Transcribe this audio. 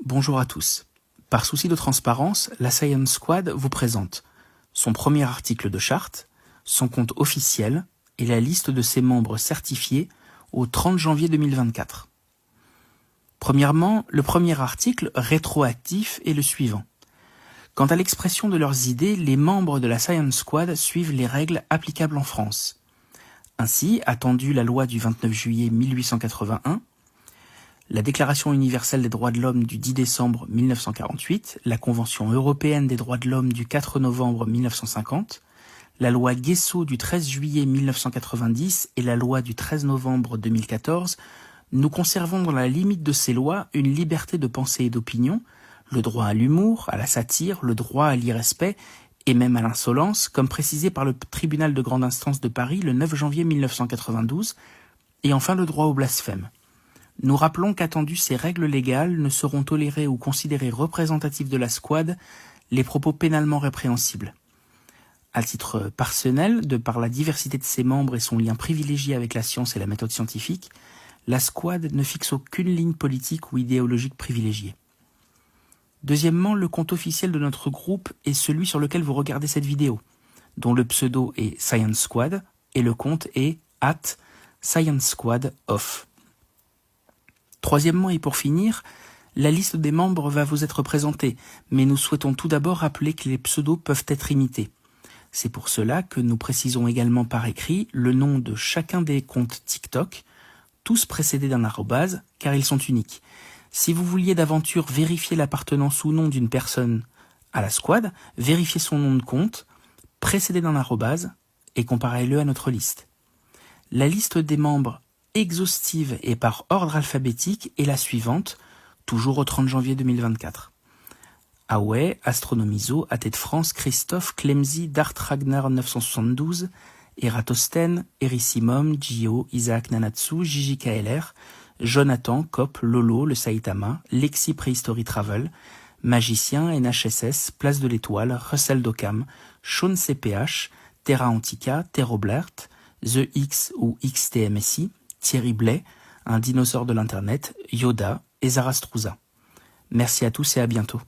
Bonjour à tous. Par souci de transparence, la Science Squad vous présente son premier article de charte, son compte officiel et la liste de ses membres certifiés au 30 janvier 2024. Premièrement, le premier article rétroactif est le suivant. Quant à l'expression de leurs idées, les membres de la Science Squad suivent les règles applicables en France. Ainsi, attendu la loi du 29 juillet 1881, la Déclaration universelle des droits de l'homme du 10 décembre 1948, la Convention européenne des droits de l'homme du 4 novembre 1950, la loi Guessot du 13 juillet 1990 et la loi du 13 novembre 2014, nous conservons dans la limite de ces lois une liberté de pensée et d'opinion, le droit à l'humour, à la satire, le droit à l'irrespect et même à l'insolence, comme précisé par le tribunal de grande instance de Paris le 9 janvier 1992, et enfin le droit au blasphème. Nous rappelons qu'attendu ces règles légales ne seront tolérés ou considérés représentatifs de la squad les propos pénalement répréhensibles. À titre personnel, de par la diversité de ses membres et son lien privilégié avec la science et la méthode scientifique, la squad ne fixe aucune ligne politique ou idéologique privilégiée. Deuxièmement, le compte officiel de notre groupe est celui sur lequel vous regardez cette vidéo, dont le pseudo est Science Squad et le compte est @ScienceSquadOff. Troisièmement et pour finir, la liste des membres va vous être présentée, mais nous souhaitons tout d'abord rappeler que les pseudos peuvent être imités. C'est pour cela que nous précisons également par écrit le nom de chacun des comptes TikTok, tous précédés d'un arrobase, car ils sont uniques. Si vous vouliez d'aventure vérifier l'appartenance ou non d'une personne à la squad, vérifiez son nom de compte, précédé d'un arrobase, et comparez-le à notre liste. La liste des membres exhaustive et par ordre alphabétique est la suivante, toujours au 30 janvier 2024. Aouet, Astronomiso, Athée de France, Christophe, Clemzy, Dart Ragnar 972, Eratosthène, Erissimum, Gio, Isaac Nanatsu, Gigi KLR, Jonathan, Cop, Lolo, le Saitama, Lexi Prehistory Travel, Magicien, NHSS, Place de l'Étoile, Russell Docam, Sean CPH, Terra Antica, Terroblert, The X ou XTMSI, Thierry Blais, un dinosaure de l'internet, Yoda et Zarastruza. Merci à tous et à bientôt.